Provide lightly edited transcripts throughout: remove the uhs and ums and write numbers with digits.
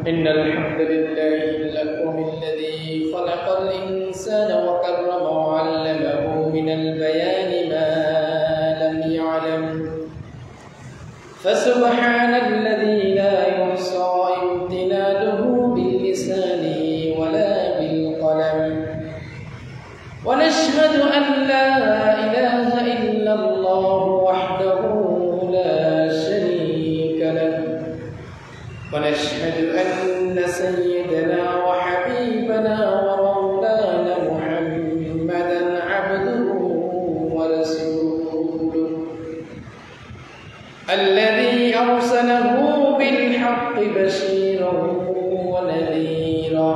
إن الحمد لله الأكرم الذي خلق الإنسان وكرمه وعلمه من البيان ما لم يعلم فسبحان الذي لا يحصى امتنانه باللسان ولا بالقلم ونشهد أن لا إله إلا الله وحده لا شريك له ونشهد أن سيدنا وحبيبنا ومولانا محمدا عبده ورسوله الذي أرسله بالحق بشيرا ونذيرا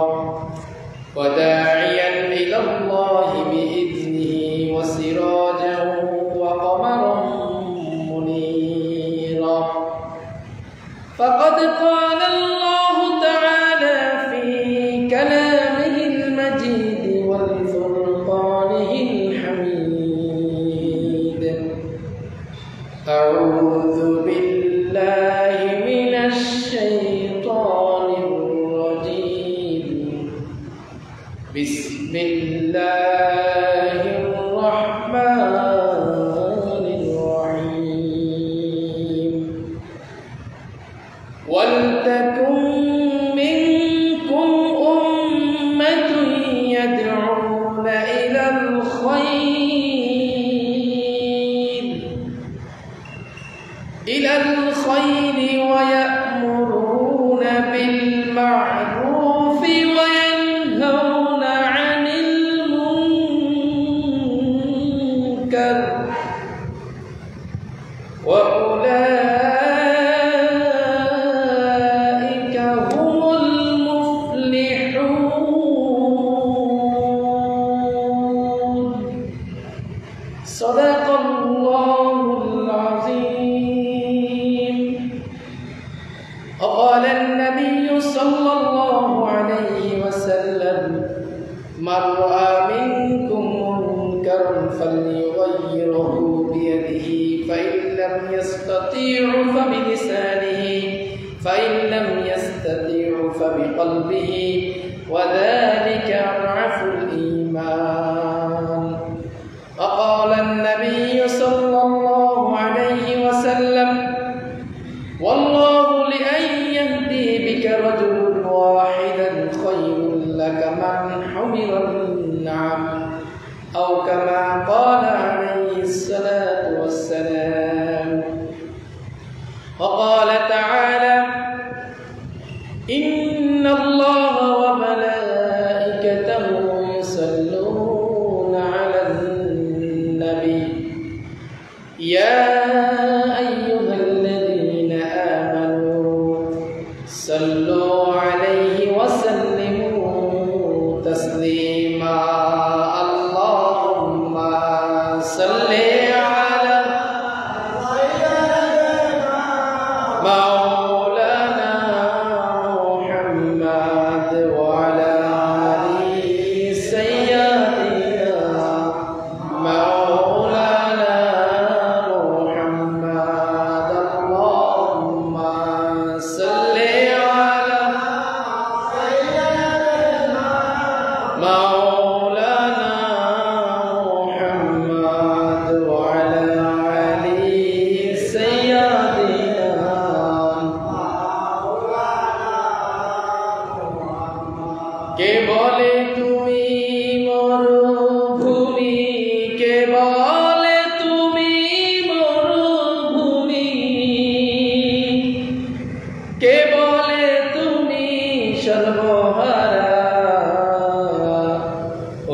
وداعيا إلى الله بإذنه وسراجا وقمرا منيرا فقد قال الله تعالى في كلامه المجيد والفرقانه الحميد أعوذ بالله من الشيطان الرجيم بسم الله الرحمن الرحيم ولتكن منكم أمة يدعون إلى الخير ويأمرون بالمعروف وينهون عن المنكر وأولئك هم المفلحون صدق الله العظيم. وقال النبي صلى الله عليه وسلم من رأى منكم منكرا فليغيره بيده فإن لم يستطيع فبلسانه فإن لم يستطيع فبقلبه وذلك أضعف الإيمان. وقال النبي صلى الله عليه وسلم والله لأن يهدي بك رجل واحدا خير لك من حمر النعم أو كما قال عليه الصلاة والسلام. وقال تعالى إن الله وملائكته يصلون على النبي يا أيها الذين آمنوا صلوا عليه وسلموا تسليما. اللهم صل على مولانا محمد وعلى آل سيدنا مولانا محمد. اللهم صل على مولانا محمد وعلى آل سيدنا. কে বলে তুমি মরুভূমি, কে বলে তুমি মরুভূমি, কে বলে তুমি সর্বহারা,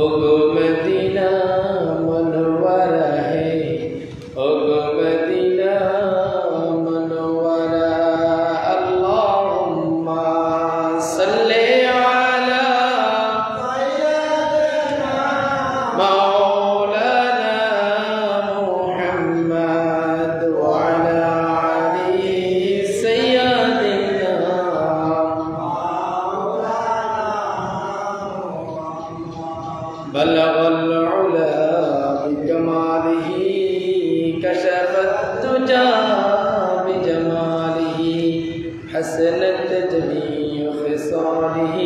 ওগো মদিনা মনোয়ারা হে, ওগো মদিনা মনোয়ারা। আল্লাহুম্মা সাল্লি আলা مولانا محمد وعلى آل سيدنا جميع خصاله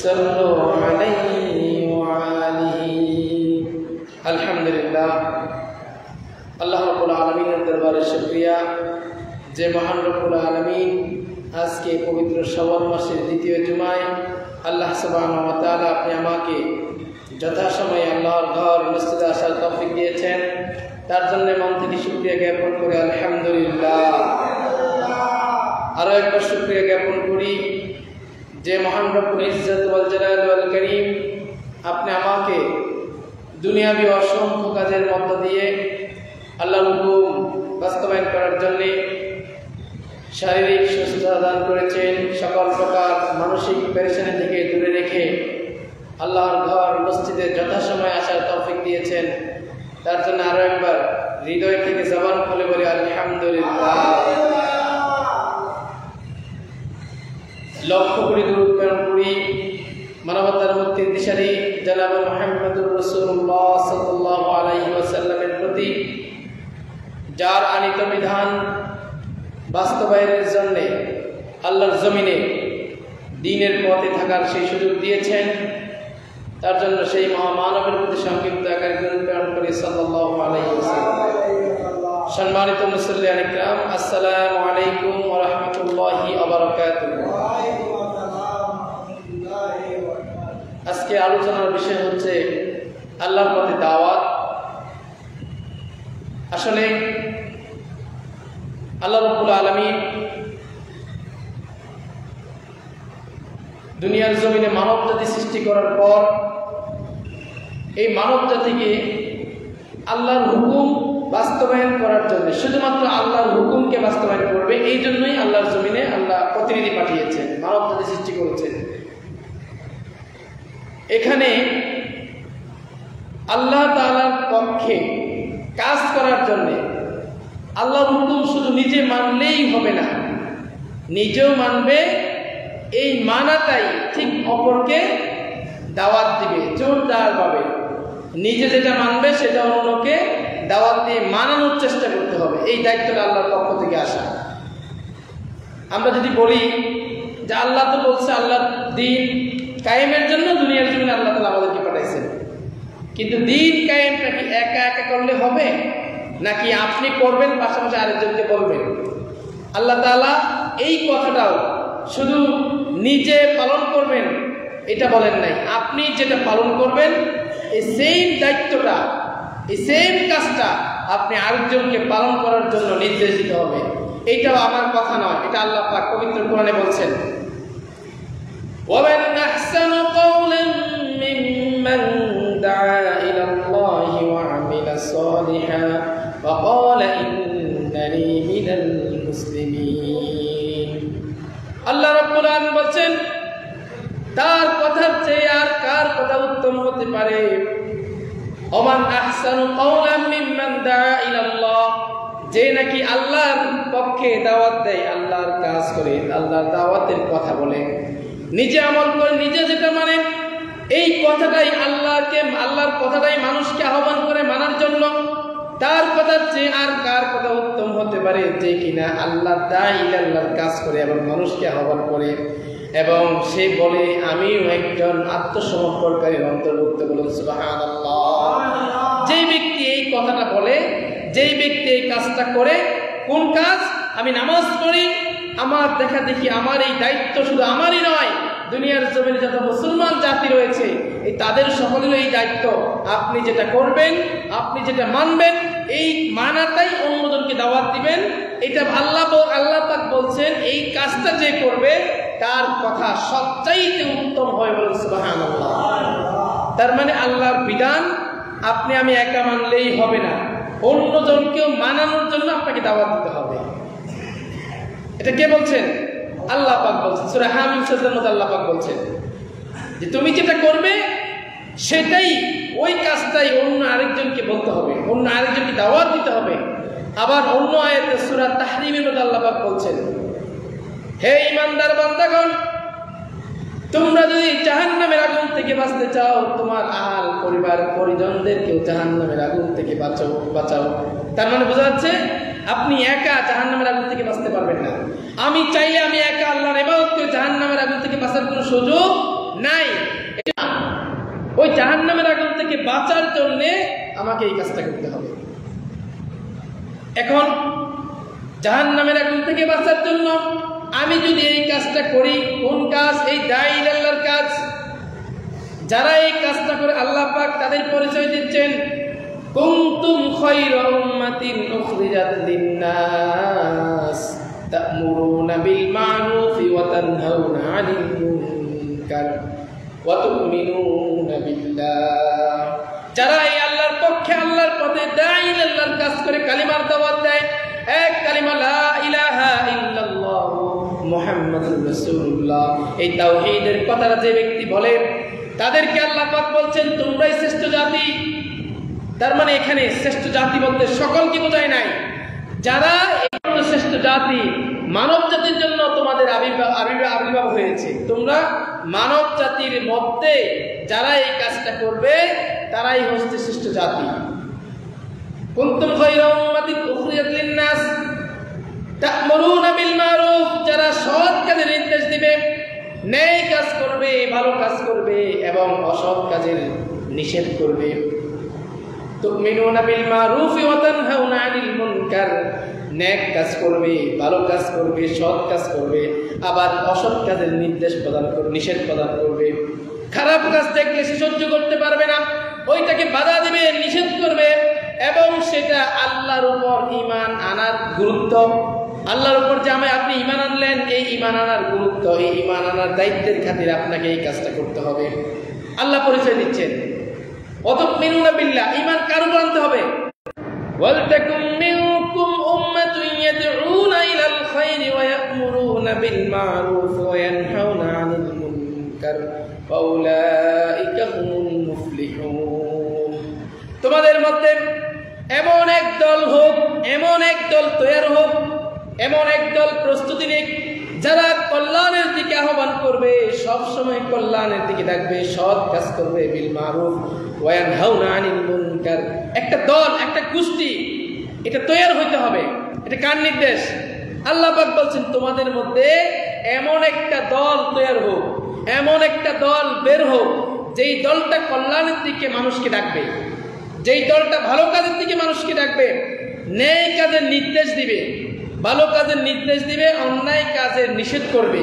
صلوا عليه وآله الحمد لله আল্লাহ রাব্বুল আলামিনের দরবারে শুকরিয়া যে মহান রব্বুল আলামিন আজকে পবিত্র শাওয়াল মাসের দ্বিতীয় জুমায় আল্লাহ সুবহানাহু ওয়া তাআলা আপনি আমাকে যথাসময়ে আল্লাহর ঘর মসজিদে আসার তৌফিক দিয়েছেন, তার জন্য মন থেকে শুকরিয়া জ্ঞাপন করে আলহামদুলিল্লাহ। আরও একবার শুকরিয়া জ্ঞাপন করি যে মহান রব্বুল ইজ্জত ওয়াল জালাল ওয়াল কারীম আপনি আমাকে দুনিয়াবি অসংখ্য কাজের মধ্য দিয়ে আল্লাহর হুকুম বাস্তবায়ন করার জন্যে শারীরিক সুস্থতা দান করেছেন, সকল প্রকার মানসিক পেরেশানি থেকে দূরে রেখে আল্লাহর ঘর মসজিদে যথাসময়ে আসার তৌফিক দিয়েছেন, তার জন্য আরও একবার হৃদয় থেকে জবান খুলে বলি আলহামদুলিল্লাহ। লক্ষ কোটি দরুদ প্রেরণ করি মানবতার মুক্তির দিশারি জনাব মুহাম্মদুর রাসূলুল্লাহ সাল্লাল্লাহু আলাইহি ওয়াসাল্লামের প্রতি, যার আনিত বিধান বাস্তবায়নের জন্য আল্লাহর জমিনে দ্বীনের পথে থাকার সেই সুযোগ দিয়েছেন, তার জন্য সেই মহামানবের প্রতি সংক্ষিপ্ত আকারে দরুদ প্রেরণ করি সাল্লাল্লাহু আলাইহি ওয়াসাল্লাম। সম্মানিত মুসল্লিয়ান ইকরাম, আসসালামু আলাইকুম ওয়া রাহমাতুল্লাহি ওয়া বারাকাতুহু। আজকে আলোচনার বিষয় হচ্ছে আল্লাহর পথে দাওয়াত। আসলে আল্লাহ রাব্বুল আলামিন দুনিয়ার জমিনে মানব জাতি সৃষ্টি করার পর এই মানব জাতিকে আল্লাহর হুকুম বাস্তবায়ন করার জন্য, শুধুমাত্র আল্লাহর হুকুমকে বাস্তবায়ন করবে এই জন্যই আল্লাহর জমিনে আল্লাহ প্রতিনিধি পাঠিয়েছেন, মানব জাতি সৃষ্টি করেছেন। এখানে আল্লাহ তাআলার পক্ষে কাজ করার জন্য আল্লাহর হুকুম শুধু নিজে মানলেই হবে না, নিজেও মানবে। এই মানাটাই ঠিক অপরকে দাওয়াত দিবে জোরদারভাবে। নিজে যেটা মানবে সেটা অন্যকে দাওয়াত দিয়ে মানানোর চেষ্টা করতে হবে। এই দায়িত্বটা আল্লাহর পক্ষ থেকে আসা। আমরা যদি বলি যে আল্লাহ তো বলছে আল্লাহর দ্বীন কায়েমের জন্য দুনিয়ার জমিনে আল্লাহ তাআলা আমাদেরকে পাঠাইছেন, কিন্তু দ্বীন কায়েমটা কি একা একা করলে হবে, নাকি আপনি করবেন পাশাপাশি আরেকজনকে বলবেন? আল্লাহ তাআলা এই কথাটাও শুধু নিজে পালন করবেন এটা বলেন নাই, আপনি যেটা পালন করবেন এই সেম দায়িত্বটা, এই সেম কাজটা আপনি আরেকজনকে পালন করার জন্য নির্দেশ দিতে হবে। এইটাও আমার কথা নয়, এটা আল্লাহ পাক পবিত্র কোরআনে বলছেন, وَمَنْ أَحْسَنُ قَوْلًا مِّمَّنْ دَعَا إِلَى اللَّهِ وَعَمِلَ صَالِحًا وَقَالَ إِنَّنِي مِنَ الْمُسْلِمِينَ। আল্লাহ রাব্বুল আলামিন বলছেন, তার কথার চেয়ে আর কার কথা উত্তম হতে পারে? ওমান আহসানু কাওলাম মিম্মান দাআ ইলাল্লাহ, যে নাকি আল্লাহর পক্ষে দাওয়াত দেয়, আল্লাহর কাজ করে, আল্লাহর দাওয়াতের কথা বলে, নিজে আমল করে, নিজে যেটা মানে, এই কথাটাই আল্লাহর কথাটাই মানুষকে আহ্বান করে মানার জন্য, তার কথার চেয়ে আর কার কথা উত্তম হতে পারে? যে কিনা আল্লাহ দাঈ ইলাল্লাহর কাজ করে এবং মানুষকে আহ্বান করে এবং সে বলে আমিও একজন আত্মসমর্পণকারীর অন্তর্ভুক্ত। বলুন সুবহানাল্লাহ। যেই ব্যক্তি এই কথাটা বলে, যেই ব্যক্তি এই কাজটা করে, কোন কাজ? আমি নামাজ পড়ি, আমার দেখা দেখি আমার এই দায়িত্ব শুধু আমারই নয়, দুনিয়ার জমিনে যত মুসলমান জাতি রয়েছে এই তাদের সকলেরও এই দায়িত্ব। আপনি যেটা করবেন, আপনি যেটা মানবেন, এই মানাটাই অন্যজনকে দাওয়াত দিবেন। এটা আল্লাহ পাক বলছেন এই কাজটা যে করবে তার কথা সবচাইতে উত্তম হয়। বলুন সুবহানাল্লাহ। তার মানে আল্লাহর বিধান আপনি আমি একা মানলেই হবে না, অন্যজনকেও মানানোর জন্য আপনাকে দাওয়াত দিতে হবে। এটা কে বলছেন? আল্লাহ পাক বলছেন। সূরা হামিম সূরার মধ্যে আল্লাহ পাক বলছেন যে তুমি যেটা করবে সেটাই, ওই কাজটাই অন্য আরেকজনকে বলতে হবে, অন্য আরেকজনকে দাওয়াত দিতে হবে। আবার অন্য আয়াতে সূরা তাহরিমের মধ্যে আল্লাহ পাক বলছেন, হে ঈমানদার বান্দাগণ, তোমরা যদি জাহান্নামের আগুন থেকে বাঁচতে চাও, তোমার আহল পরিবার পরিজনদেরকেও জাহান্নামের আগুন থেকে বাঁচাও। তার মানে বোঝা যাচ্ছে আপনি একা জাহান্নামের আগুন থেকে বাঁচতে পারবেন না। আমি চাইলে আমি একা আল্লাহর ইবাদত করে জাহান্নামের আগুন থেকে বাঁচার কোনো সুযোগ নাই। ওই জাহান্নামের আগুন থেকে বাঁচার জন্য আমাকে এই কাজটা করতে হবে। এখন জাহান্নামের আগুন থেকে বাঁচার জন্য আমি যদি এই কাজটা করি, কোন কাজ? এই দাঈ ইলাল্লাহর কাজ। যারা এই কাজটা করে আল্লাহ পাক তাদের পরিচয় দিচ্ছেন, কুনতুম খায়রা উম্মাতিন উখরিজাত লিন-নাস তা'মুরুনা বিল মা'রুফি ওয়া তানহাউনা 'আনিল মুনকার ওয়া তু'মিনুনা বিল্লাহ। যারা এই আল্লাহর পক্ষে আল্লাহর পথে দাঈ ইলাল্লাহর কাজ করে কালিমার দাওয়াত দেয়, এক কালিমা লা ইলাহা ইল্লাল্লাহ মুহাম্মাদুর রাসূলুল্লাহ, এই তাওহীদের কথাটা যে ব্যক্তি বলে তাদেরকে আল্লাহ পাক বলছেন তোমরাই শ্রেষ্ঠ জাতি। তার মানে এখানে শ্রেষ্ঠ জাতি বলতে সকলকে বোঝায় নাই। যারা শ্রেষ্ঠ জাতি, মানব জাতির জন্য তোমাদের আবির্ভাব হয়েছে, তোমরা মানব জাতির মধ্যে যারা এই কাজটা করবে তারাই হচ্ছে শ্রেষ্ঠ জাতি। কুনতুম খায়রা উম্মাতিন উখরিজাত লিন-নাস তা'মুরুনা বিল মা'রুফ, যারা সৎ কাজের নির্দেশ দিবে, ন্যায় কাজ করবে, ভালো কাজ করবে এবং অসৎ কাজের নিষেধ করবে। তু'মিনুনা বিল মা'রুফ ওয়া তানহাউনা 'আনিল মুনকার, নেক কাজ করবে, ভালো কাজ করবে, সৎ কাজ করবে, আবার অসৎ কাজের নির্দেশ প্রদান করবে, নিষেধ প্রদান করবে। খারাপ কাজ দেখলে সে সহ্য করতে পারবে না, ওইটাকে বাধা দিবে, নিষেধ করবে এবং সেটা আল্লাহর উপর ঈমান আনার গুরুত্ব, আল্লাহর উপর যে আপনি ঈমান আনলেন, এই ঈমান আনার গুরুত্ব, এই ঈমান আনার দায়িত্বের খাতিরে আপনাকে এই কাজটা করতে হবে। আল্লাহ পরিচয় দিচ্ছেন ওয়াতুমিনুনা বিল্লাহ, ঈমান কার উপর আনতে হবে? ওয়ালতাকুম মিনকুম উম্মাতুন ইয়াদউনা ইলাল খায়রি ওয়া ইয়া'মুরুনা বিল মা'রুফ ওয়া ইয়ানহাউনা 'আনিল মুনকার ওয়া উলাইকা হুমুল মুফলিহুন। তোমাদের মধ্যে এমন এক দল হোক, এমন এক দল তৈরি হোক, এমন এক দল প্রস্তুতি নিক, যারা কল্যাণের দিকে আহ্বান করবে, সব সময় কল্যাণের দিকে ডাকবে, সৎ কাজ করবে, বিল মারুফ ওয়া ইয়ানহাউনা আনিল মুনকার। একটা দল, একটা গোষ্ঠী, এটা তৈরি হইতে হবে। এটা কার নির্দেশ? আল্লাহ পাক বলছেন তোমাদের মধ্যে এমন একটা দল তৈরি হোক, এমন একটা দল বের হোক, যেই দলটা কল্যাণের দিকে মানুষকে ডাকবে, যেই দলটা ভালো কাজের দিকে মানুষকে ডাকবে, ন্যায় কাজের নির্দেশ দিবে, ভালো কাজের নির্দেশ দিবে, অন্যায় কাজের নিষেধ করবে।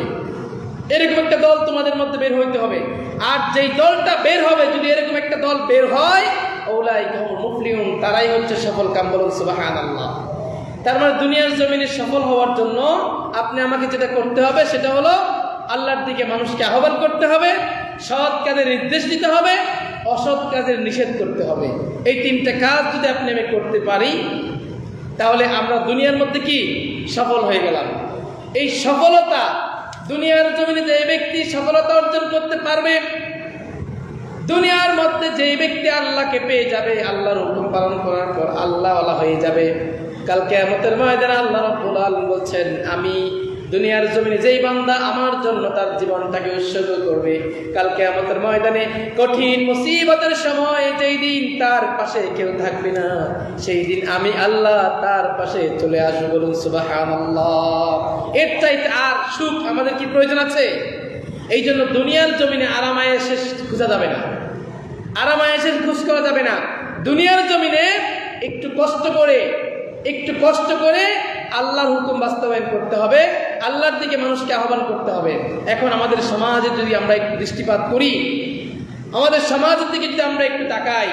এরকম একটা দল তোমাদের মধ্যে বের হইতে হবে। আর যেই দলটা বের হবে, যদি এরকম একটা দল বের হয়, উলাইকা হুমুল মুফলিহুন, তারাই হচ্ছে সফল কাম। বলুন সুবহানাল্লাহ। তার মানে দুনিয়ার জমিনে সফল হওয়ার জন্য আপনি আমাকে যেটা করতে হবে সেটা হলো আল্লাহর দিকে মানুষকে আহ্বান করতে হবে, সৎ কাজের নির্দেশ দিতে হবে, অসৎ কাজের নিষেধ করতে হবে। এই তিনটা কাজ যদি আপনি আমি করতে পারি, তাহলে আমরা দুনিয়ার মধ্যে কি সফল হয়ে গেলাম। এই সফলতা দুনিয়ার জমিনে যে ব্যক্তি সফলতা অর্জন করতে পারবে, দুনিয়ার মধ্যে যে ব্যক্তি আল্লাহকে পেয়ে যাবে, আল্লাহর হুকুম পালন করার পর আল্লাহ ওয়ালা হয়ে যাবে, কাল কিয়ামতের ময়দানে আল্লাহ রাব্বুল আলামিন বলছেন, আমি দুনিয়ার জমিনে যেই বান্দা আমার জন্য তার জীবনটাকে উৎসর্গ করবে, কাল কিয়ামতের ময়দানে কঠিন মুসিবতের সময় যেই দিন তার পাশে কেউ থাকবে না, সেই দিন আমি আল্লাহ তার পাশে চলে আসবো। বলুন সুবহানাল্লাহ। এর চাইতে আর সুখ আমাদের কি প্রয়োজন আছে? এই জন্য দুনিয়ার জমিনে আরামায়েশে খোঁজা যাবে না, আরামায়েশের খোঁজ করা যাবে না। দুনিয়ার জমিনে একটু কষ্ট করে আল্লাহর হুকুম বাস্তবায়ন করতে হবে, আল্লাহর দিকে মানুষকে আহ্বান করতে হবে। এখন আমাদের সমাজে যদি আমরা একটু দৃষ্টিপাত করি, আমাদের সমাজের দিকে যদি আমরা একটু তাকাই,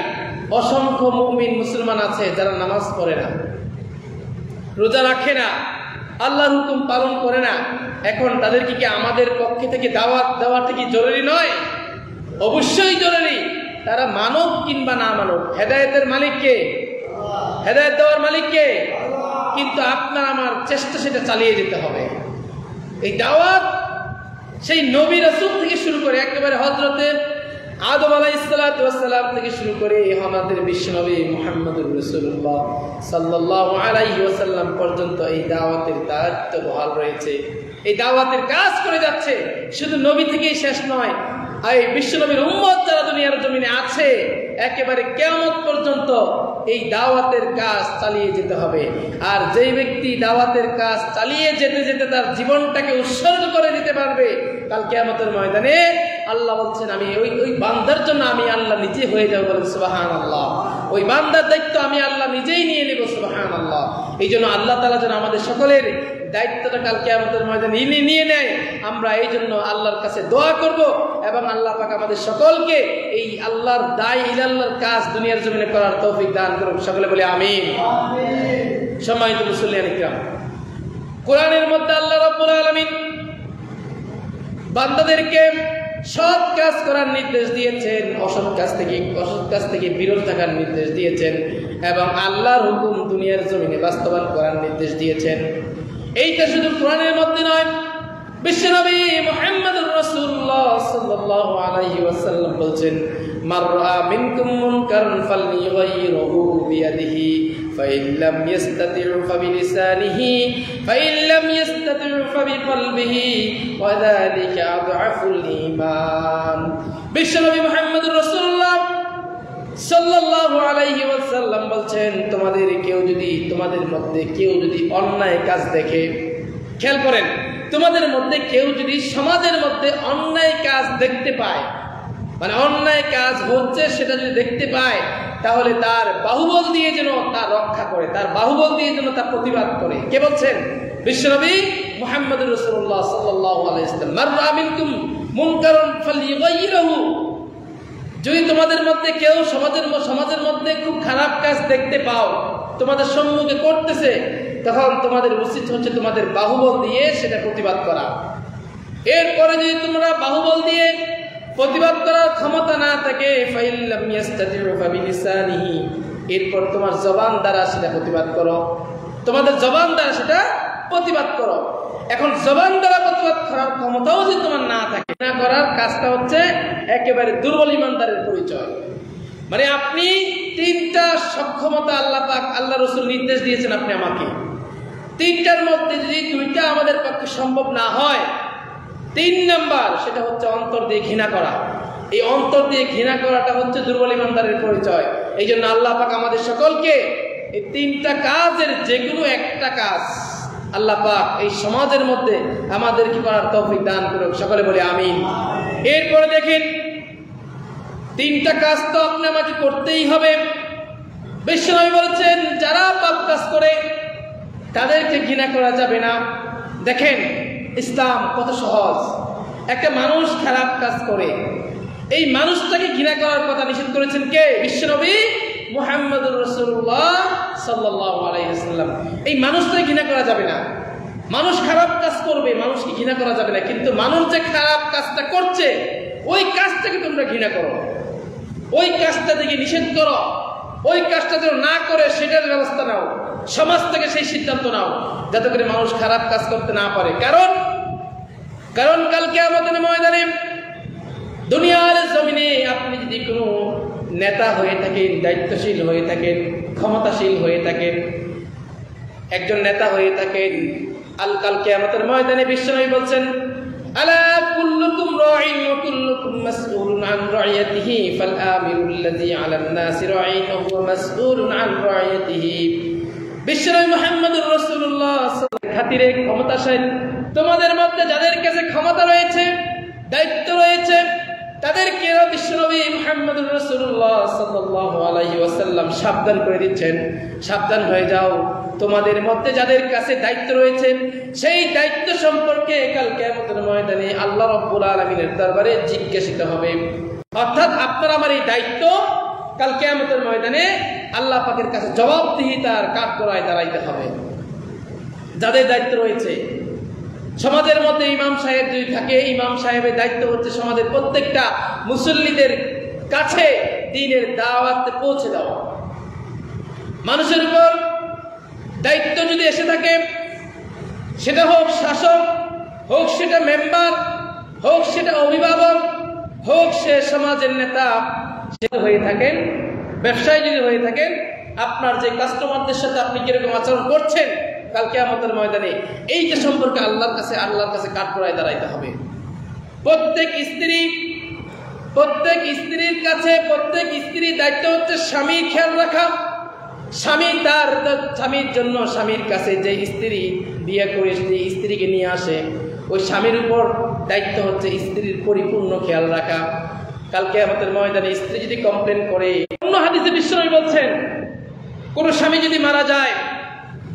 অসংখ্য মুমিন মুসলমান আছে যারা নামাজ পড়ে না, রোজা রাখে না, আল্লাহর হুকুম পালন করে না। এখন তাদেরকে কি আমাদের পক্ষে থেকে দাওয়াত দেওয়াটা কি জরুরি নয়? অবশ্যই জরুরি। তারা মানব কিংবা না মানব, হেদায়েতের মালিক কে? হেদায়েত দেওয়ার মালিক কে? কিন্তু আপনার আমার চেষ্টা সেটা চালিয়ে যেতে হবে। এই দাওয়াত সেই নবী রাসূল থেকে শুরু করে একেবারে হযরতে আদম আলাইহিস সালাম থেকে শুরু করে আমাদের বিশ্বনবী মুহাম্মদুর রাসূলুল্লাহ সাল্লাল্লাহু আলাইহি ওয়াসাল্লাম পর্যন্ত এই দাওয়াতের দায়িত্ব বহাল রয়েছে। এই দাওয়াতের কাজ করে যাচ্ছে। শুধু নবী থেকেই শেষ নয়, এই বিশ্বনবীর উম্মত যারা দুনিয়ার জমিনে আছে, একেবারে কিয়ামত পর্যন্ত এই দাওয়াতের কাজ চালিয়ে যেতে হবে। আর যেই ব্যক্তি দাওয়াতের কাজ চালিয়ে যেতে যেতে তার জীবনটাকে উৎসর্গ করে দিতে পারবে, কাল কিয়ামতের ময়দানে আল্লাহ বলছেন আমি ওই বান্দার জন্য আমি আল্লাহ নিজে হয়ে যাবো। বলেন সুবহানাল্লাহ। ওই বান্দার দায়িত্ব আমি আল্লাহ নিজেই নিয়ে নেব। সুবহানাল্লাহ। এই জন্য আল্লাহ তাআলা যেন আমাদের সকলের দায়িত্বটা কাল কিয়ামতের ময়দানে নিয়ে নেয়। আমরা এই জন্য আল্লাহর কাছে দোয়া করব এবং আল্লাহ পাক আমাদের সকলকে এই আল্লাহর দায় ইলাল্লাহর কাজ দুনিয়ার জমিনে করার তৌফিক দান করুন। সকলে বলে আমিন। সম্মানিত মুসল্লিয়ান ইকরাম, কোরআনের মধ্যে আল্লাহ রাব্বুল আলামিন বান্দাদেরকে সৎ কাজ করার নির্দেশ দিয়েছেন, অসৎ কাজ থেকে বিরত থাকার নির্দেশ দিয়েছেন এবং আল্লাহর হুকুম দুনিয়ার জমিনে বাস্তবায়ন করার নির্দেশ দিয়েছেন। এইটা শুধু কোরআনের মধ্যে নয়, বিশ্বনবী মুহাম্মদুর রাসূলুল্লাহ সাল্লাল্লাহু আলাইহি ওয়াসাল্লাম বলেছেন, মান রাআ মিনকুম মুনকারান ফালইয়ুগাইয়িরহু বিয়াদিহি ফাইন লাম ইস্তাতি'উ ফাবিলিসানিহি ফাইন লাম ইস্তাতি'উ ফাবিকলবিহি ওয়া যালিকা আযআফুল ঈমান। বিশ্বনবী মুহাম্মদুর রাসূলুল্লাহ সাল্লাল্লাহু আলাইহি ওয়াসাল্লাম বলছেন, তোমাদের মধ্যে কেউ যদি অন্যায় কাজ দেখে, খেয়াল করেন, তোমাদের মধ্যে কেউ যদি সমাজের মধ্যে অন্যায় কাজ দেখতে পায়, মানে অন্যায় কাজ হচ্ছে সেটা যদি দেখতে পায়, তাহলে তার বাহুবল দিয়ে যেন তার রক্ষা করে, তার বাহুবল দিয়ে যেন তার প্রতিবাদ করে। কে বলছেন? বিশ্বনবী মুহাম্মদুর রাসূলুল্লাহ সাল্লাল্লাহু আলাইহি ওয়াসাল্লাম। মান রাআ মিনকুম মুনকারান ফালইয়ুগাইয়িরহু, যদি তোমাদের মধ্যে কেউ সমাজের মধ্যে খুব খারাপ কাজ দেখতে পাও, তোমাদের সম্মুখে করতেছে, তখন তোমাদের উচিত হচ্ছে তোমাদের বাহুবল দিয়ে সেটা প্রতিবাদ করা। এরপরে যদি তোমরা বাহুবল দিয়ে প্রতিবাদ করার ক্ষমতা না থাকে, ফাইল্লাম ইয়াস্তাতি'উ ফাবিলিসানিহি, এরপর তোমার জবান দ্বারা সেটা প্রতিবাদ করো, তোমাদের জবান দ্বারা সেটা প্রতিবাদ করো। এখন জবান দ্বারা প্রতিবাদ করার ক্ষমতাও যদি তোমার না থাকে, না করার কাজটা হচ্ছে একেবারে দুর্বল ইমানদারের পরিচয়। মানে আপনি তিনটা সক্ষমতা আল্লাহ পাক আল্লাহ রাসূল নির্দেশ দিয়েছেন আপনি আমাকে, তিনটার মধ্যে যদি দুইটা আমাদের পক্ষে সম্ভব না হয়, 3 নাম্বার সেটা হচ্ছে অন্তর দিয়ে ঘৃণা করা। এই অন্তর দিয়ে ঘৃণা করাটা হচ্ছে দুর্বল ইমানদারের পরিচয়। এই জন্য আল্লাহ পাক আমাদের সকলকে এই 3টা কাজের যে কোনো একটা কাজ আল্লাহ পাক এই সমাজের মধ্যে আমাদের কি করার তৌফিক দান করুক। সকলে বলে আমিন। এরপরে দেখেন, 3টা কাজ তো আপনি আমাকে করতেই হবে। বিশ্বনবী বলেছেন, যারা পাপ কাজ করে তাদেরকে ঘৃণা করা যাবে না। দেখেন ইসলাম কত সহজ। একটা মানুষ খারাপ কাজ করে, এই মানুষটাকে ঘৃণা করার কথা নিষেধ করেছেন কে? বিশ্বনবী মুহাম্মদুর রাসূলুল্লাহ সাল্লাল্লাহু আলাইহি ওয়াসাল্লাম। এই মানুষটাকে ঘৃণা করা যাবে না। মানুষ খারাপ কাজ করবে, মানুষকে ঘৃণা করা যাবে না, কিন্তু মানুষ যে খারাপ কাজটা করছে ওই কাজটাকে তোমরা ঘৃণা করো, ওই কাজটা থেকে নিষেধ করো, ওই কাজটা যেন না করে সেটার ব্যবস্থা নাও, সমাজ থেকে সেই সিদ্ধান্ত নাও যাতে করে মানুষ খারাপ কাজ করতে না পারে। কারণ কাল কিয়ামতের ময়দানে দুনিয়ার জমিনে আপনি যদি কোনো নেতা হয়ে থাকেন, দায়িত্বশীল হয়ে থাকেন, ক্ষমতাশীল হয়ে থাকেন, একজন নেতা হয়ে থাকেন, কাল কিয়ামতের ময়দানে বিশ্বনবী বলছেন, আলা কুল্লুকুম রাঈন ওয়া কুল্লুকুম মাসউলুন আন রাইয়াতিহি ফাল আমিরুল্লাযী আলান নাসি রাঈন ওয়া হুয়া মাসউলুন আন রাইয়াতিহি। বিশ্বনবী মুহাম্মদুর রাসূলুল্লাহ খাতিরে ক্ষমতাশীল, তোমাদের মধ্যে যাদের কাছে ক্ষমতা রয়েছে, দায়িত্ব রয়েছে, তাদেরকে বিশ্বনবী মুহাম্মদুর রাসূলুল্লাহ সাল্লাল্লাহু আলাইহি ওয়াসাল্লাম সাবধান করে দিচ্ছেন, সাবধান হয়ে যাও, তোমাদের মধ্যে যাদের কাছে দায়িত্ব রয়েছে সেই দায়িত্ব সম্পর্কে কাল কিয়ামতের ময়দানে আল্লাহ রাব্বুল আলামিনের দরবারে জিজ্ঞাসিত হবে। অর্থাৎ আপনার আমার এই দায়িত্ব কাল কিয়ামতের ময়দানে আল্লাহ পাকের কাছে জবাবদিহিতার কাঠগড়ায় দাঁড়াইতে হবে। যাদের দায়িত্ব রয়েছে সমাজের মধ্যে, ইমাম সাহেব যদি থাকে, ইমাম সাহেবের দায়িত্ব হচ্ছে সমাজের প্রত্যেকটা মুসল্লিদের কাছে দ্বীনের দাওয়াত পৌঁছে দেওয়া। মানুষের উপর দায়িত্ব যদি এসে থাকে, সেটা হোক শাসক, হোক সেটা মেম্বার, হোক সেটা অভিভাবক, হোক সে সমাজের নেতা, সে হয়ে থাকেন, ব্যবসায়ী যদি হয়ে থাকেন, আপনার যে কাস্টমারদের সাথে আপনি কিরকম আচরণ করছেন কাল কিয়ামতের ময়দানে এইটা সম্পর্কে আল্লাহর কাছে কাঠগড়ায় দাঁড়াইতে হবে। প্রত্যেক স্ত্রীর কাছে প্রত্যেক স্ত্রীর দায়িত্ব হচ্ছে স্বামীর খেয়াল রাখা, স্বামী তার স্বামীর জন্য স্বামীর কাছে যে স্ত্রী বিয়ে করে যে স্ত্রীকে নিয়ে আসে, ওই স্বামীর উপর দায়িত্ব হচ্ছে স্ত্রীর পরিপূর্ণ খেয়াল রাখা। কালকে আমাদের ময়দানে স্ত্রী যদি কমপ্লেন করে, অন্য হাদিসে বিশ্বনবী বলছেন কোন স্বামী যদি মারা যায়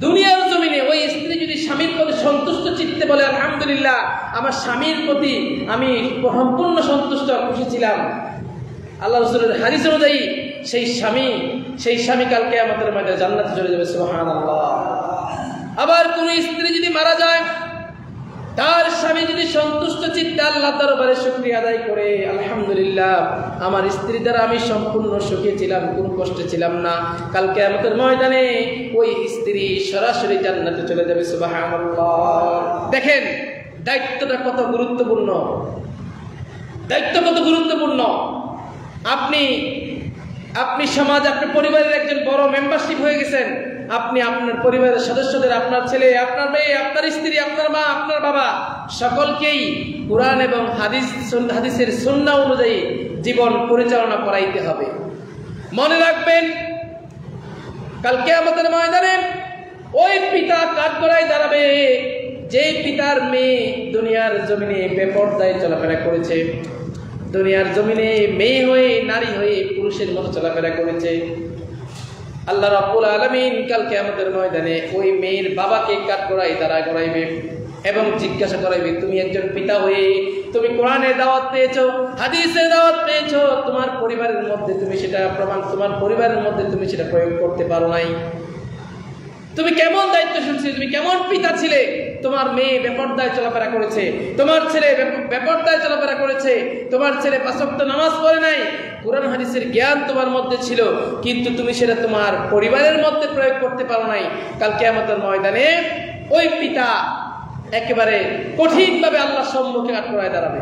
দুনিয়ার জমিনে, ওই স্ত্রী যদি স্বামীর প্রতি সন্তুষ্ট চিত্তে বলে আলহামদুলিল্লাহ আমার স্বামীর প্রতি আমি সম্পূর্ণ সন্তুষ্ট খুশি ছিলাম, আল্লাহ রাসূলের হাদিস অনুযায়ী সেই স্বামী কালকে আমাদের মধ্যে জান্নাতে চলে যাবে, সুবহানাল্লাহ। আবার কোন স্ত্রী যদি মারা যায়, তার স্বামী যদি সন্তুষ্ট চিত্তে আল্লাহ দরবারে শুকরিয়া আদায় করে আলহামদুলিল্লাহ আমার স্ত্রী দ্বারা আমি সম্পূর্ণ সুখী ছিলাম, কোনো কষ্টে ছিলাম না, কালকে আমাদের ময়দানে ওই স্ত্রী সরাসরি জান্নাতে চলে যাবে, সুবহানাল্লাহ। দেখেন দায়িত্বটা কত গুরুত্বপূর্ণ, দায়িত্ব কত গুরুত্বপূর্ণ। আপনি সমাজ, আপনি পরিবারের একজন বড় মেম্বারশিপ হয়ে গেছেন, আপনি আপনার পরিবারের সদস্যদের, আপনার ছেলে, আপনার মেয়ে, আপনার স্ত্রী, আপনার মা, আপনার বাবা সকলকেই কুরআন এবং হাদিসের সুন্নাহ অনুযায়ী জীবন পরিচালনা করাইতে হবে। মনে রাখবেন কালকে আমাদের ময়দানে ওই পিতা কাঠগড়ায় দাঁড়াবে যে পিতার মেয়ে দুনিয়ার জমিনে বেপরদায় চলাফেরা করেছে, দুনিয়ার জমিনে মেয়ে হয়ে নারী হয়ে পুরুষের মতো চলাফেরা করেছে। আল্লাহ রাব্বুল আলামিন কালকে আমাদের ময়দানে ওই মেয়ের বাবাকে কাঠগড়ায় দাঁড়া করাইবে এবং জিজ্ঞাসা করাইবে, তুমি একজন পিতা হয়ে তুমি কোরআনের দাওয়াত পেয়েছো, হাদিসের দাওয়াত পেয়েছো, তোমার পরিবারের মধ্যে তুমি সেটা তোমার পরিবারের মধ্যে তুমি সেটা প্রয়োগ করতে পারো নাই। তুমি কেমন দায়িত্বশীল ছিলে, তুমি কেমন পিতা ছিলে? তোমার মেয়ে বেপরদায় চলাফেরা করেছে, তোমার ছেলে বেপরদায় চলাফেরা করেছে, তোমার ছেলে 5 ওয়াক্ত নামাজ পড়ে নাই, কুরআন হাদিসের জ্ঞান তোমার মধ্যে ছিল, কিন্তু তুমি সেটা তোমার পরিবারের মধ্যে প্রয়োগ করতে পারো নাই। কাল কিয়ামতের ময়দানে ওই পিতা একেবারে কঠিনভাবে আল্লাহর সম্মুখে কাঠগড়ায় দাঁড়াবে।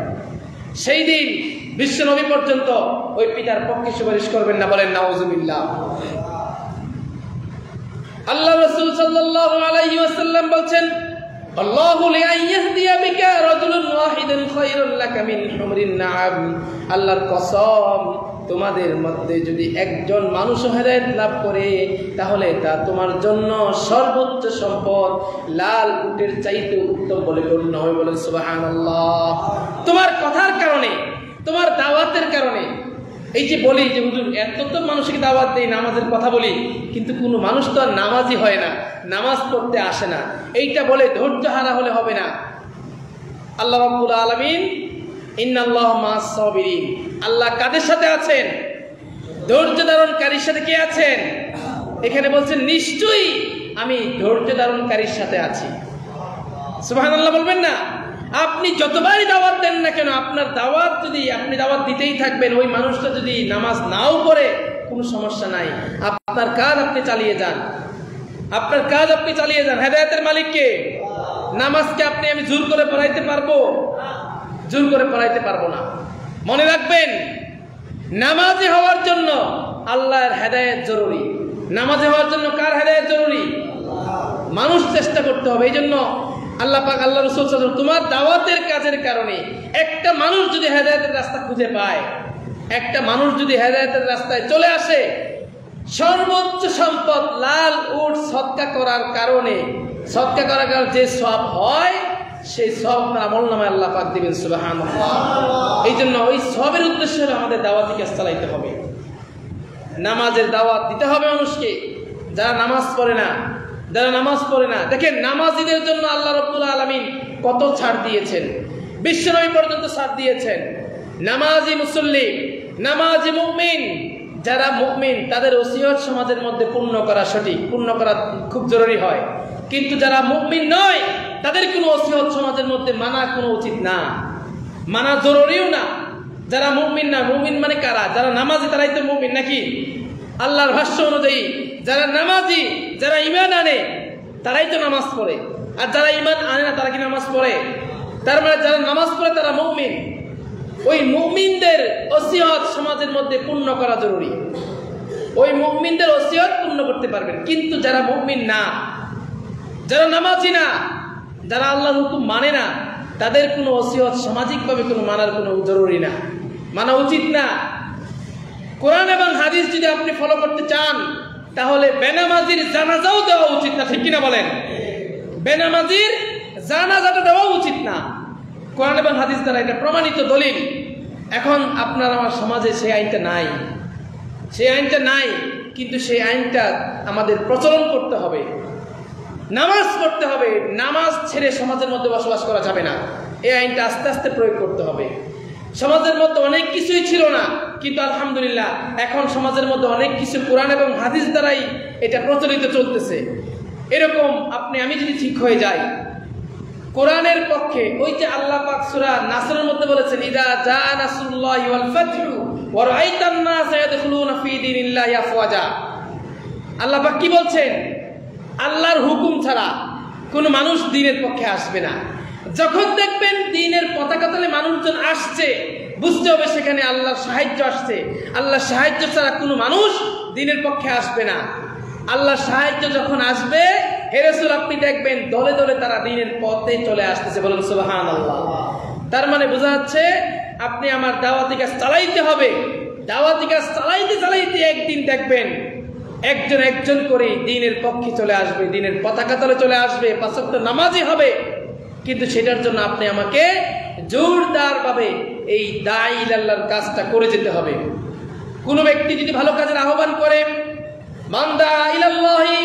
সেই দিন বিশ্ব নবী পর্যন্ত ওই পিতার পক্ষে সুপারিশ করবেন না, বলেন নাউজুবিল্লাহ। আল্লাহ রাসূল সাল্লাল্লাহু আলাইহি ওয়াসাল্লাম বলেন, আল্লাহু লিয়াহদিয়া বিকা রাজুলুন ওয়াহিদান খায়রুল লাকা মিন হুমরিন নাআম। আল্লাহর কসম, তোমাদের মধ্যে যদি একজন মানুষ হেদায়েত লাভ করে তাহলে তা তোমার জন্য সর্বোচ্চ সম্পদ, লাল উটের চাইতে উত্তম বলে গণ্য হয়, বলেন সুবহানাল্লাহ। তোমার কথার কারণে, তোমার দাওয়াতের কারণে, এই যে বলি যে হুজুর এত তো মানুষকে দাওয়াত দেই, নামাজের কথা বলি, কিন্তু কোনো মানুষ তো আর নামাজি হয় না, নামাজ পড়তে আসে না, এইটা বলে ধৈর্য হারা হলে হবে না। আল্লাহ রাব্বুল আলামিন ইন্নাল্লাহা মা'আস সাবিরিন, আল্লাহ কাদের সাথে আছেন? ধৈর্য ধারণকারীর সাথে কে আছেন? এখানে বলছেন নিশ্চয়ই আমি ধৈর্য ধারণকারীর সাথে আছি। সুবহানাল্লাহ বলবেন না? আপনি যতবারই দাওয়াত দেন না কেন, আপনার দাওয়াত যদি আপনি দাওয়াত দিতেই থাকবেন, ওই মানুষটা যদি নামাজ নাও পড়ে কোনো সমস্যা নাই, আপনার কাজ আপনি চালিয়ে যান, আপনার কাজ আপনি চালিয়ে যান। হেদায়েতের মালিক কে? নামাজকে আমি জোর করে পড়াইতে পারবো? জোর করে পড়াইতে পারবো না। মনে রাখবেন, নামাজি হওয়ার জন্য আল্লাহর হেদায়েত জরুরি। নামাজি হওয়ার জন্য কার হেদায়েত জরুরি? মানুষ চেষ্টা করতে হবে। এই জন্য আল্লাহ পাক, আল্লাহ রাসূল সাল্লাল্লাহু আলাইহি ওয়াসাল্লাম, তোমার দাওয়াতের কাজের কারণে একটা মানুষ যদি হেদায়েতের রাস্তা খুঁজে পায়, একটা মানুষ যদি হেদায়েতের রাস্তায় চলে আসে, সর্বোচ্চ সম্পদ লাল উট সদকা করার কারণে, সদকা করার কারণে যে সওয়াব হয়, সেই সওয়াব তার আমলনামায় আল্লাহ পাক দিবেন, সুবহানাল্লাহ। এই জন্য ওই সওয়াবের উদ্দেশ্য হলো আমাদের দাওয়াতি কাজ চালাইতে হবে, নামাজের দাওয়াত দিতে হবে মানুষকে। যারা নামাজ পড়ে না, যারা নামাজ পড়ে না, দেখেন নামাজীদের জন্য আল্লাহ রাব্বুল আলামিন কত ছাড় দিয়েছেন, বিশ্বনবী পর্যন্ত ছাড় দিয়েছেন। নামাজি মুসল্লি, নামাজি মুমিন, যারা মুমিন তাদের ওসিয়ত সমাজের মধ্যে পূর্ণ করা সঠিক, পূর্ণ করা খুব জরুরি হয়, কিন্তু যারা মুমিন নয় তাদের কোনো ওসিয়ত সমাজের মধ্যে মানা কোনো উচিত না, মানা জরুরিও না। যারা মুমিন না, মুমিন মানে কারা? যারা নামাজি তারাই তো মুমিন নাকি? আল্লাহর ভাষ্য অনুযায়ী যারা নামাজি, যারা ঈমান আনে তারাই তো নামাজ পড়ে, আর যারা ঈমান আনে না তারা কি নামাজ পড়ে? তার মানে যারা নামাজ পড়ে তারা মুমিন। ওই মুমিনদের ওসিয়ত সমাজের মধ্যে পূর্ণ করা জরুরি, ওই মুমিনদের ওসিয়ত পূর্ণ করতে পারবেন। কিন্তু যারা মুমিন না, যারা নামাজি না, যারা আল্লাহর হুকুম মানে না, তাদের কোনো ওসিয়ত সামাজিকভাবে কোনো মানার কোনো জরুরি না, মানা উচিত না। কোরআন এবং হাদিস যদি আপনি ফলো করতে চান তাহলে বেনামাজির জানাজাও দেওয়া উচিত না, ঠিক কিনা বলেন? বেনামাজির জানাজাটা দেওয়া উচিত না। কোরআন এবং হাদিস দ্বারা এটা প্রমাণিত দলিল। এখন আপনার আমার সমাজে সেই আইনটা নাই, কিন্তু সেই আইনটা আমাদের প্রচলন করতে হবে। নামাজ পড়তে হবে, নামাজ ছেড়ে সমাজের মধ্যে বসবাস করা যাবে না। এই আইনটা আস্তে আস্তে প্রয়োগ করতে হবে। সমাজের মধ্যে অনেক কিছুই ছিল না, কিন্তু আলহামদুলিল্লাহ এখন সমাজের মধ্যে অনেক কিছু কোরআন এবং হাদিস দ্বারাই এটা প্রচলিত চলতেছে। এরকম আমি যদি ঠিক হয়ে যাই কোরআনের পক্ষে, ওই যে আল্লাহ পাক সূরা নাসরের মধ্যে বলেছেন, ইদা জা নাসরুল্লাহি ওয়াল ফাতহু ওয়া রাআইতান নাসা ইয়াদখুলুনা ফি দীনিল্লাহি আফওয়াজা। আল্লাহ পাক কি বলছেন? আল্লাহর হুকুম ছাড়া কোনো মানুষ দ্বীনের পক্ষে আসবে না। যখন দেখবেন দ্বীনের পতাকা তলে মানুষজন আসছে, বুঝতে হবে সেখানে আল্লাহর সাহায্য আসছে। আল্লাহর সাহায্য ছাড়া কোনো মানুষ দ্বীনের পক্ষে আসবে না। আল্লাহর সাহায্য যখন আসবে, হে রাসূল আপনি দেখবেন দলে দলে তারা দ্বীনের পথে চলে আসতেছে। বলুন সুবহানাল্লাহ। তার মানে বোঝা যাচ্ছে আপনি আমার দাওয়াতি কাজ চালাইতে হবে। দাওয়াতি কাজ চালাইতে একদিন দেখবেন একজন একজন করে দ্বীনের পক্ষে চলে আসবে, দ্বীনের পতাকা তলে চলে আসবে, ৫ ওয়াক্ত নামাজি হবে। কিন্তু সেটার জন্য আপনি আমাকে জোরদারভাবে এই দাঈ ইলাল্লাহর কাজটা করে যেতে হবে। কোনো ব্যক্তি যদি ভালো কাজের আহ্বান করে, মান দাআ ইলাল্লাহি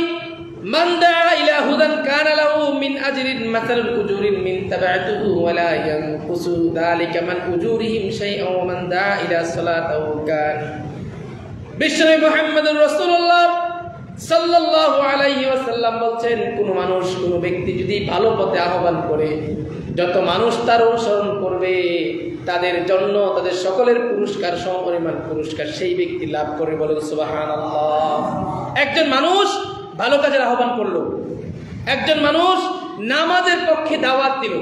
মান দাআ ইলা হুদান কানা লাহু মিন আজরিন মাসালুল উজুরিন মিন তাবাতুহু ওয়া লা ইয়ানকুসু যালিকা মান উজুরিহিম শাইআন ওয়া মান দাআ ইলা সালাতিহি কান। বিশ্বনবী মুহাম্মদুর রাসূলুল্লাহ সাল্লাল্লাহু আলাইহি ওয়াসাল্লাম বলছেন, কোন মানুষ কোন ব্যক্তি যদি ভালো পথে আহ্বান করে, যত মানুষ তার অনুসরণ করবে তাদের জন্য তাদের সকলের পুরস্কার সমপরিমাণ পুরস্কার সেই ব্যক্তি লাভ করে। বলেন সুবহানাল্লাহ। একজন মানুষ ভালো কাজের আহ্বান করলো, একজন মানুষ নামাজের পক্ষে দাওয়াত দিল,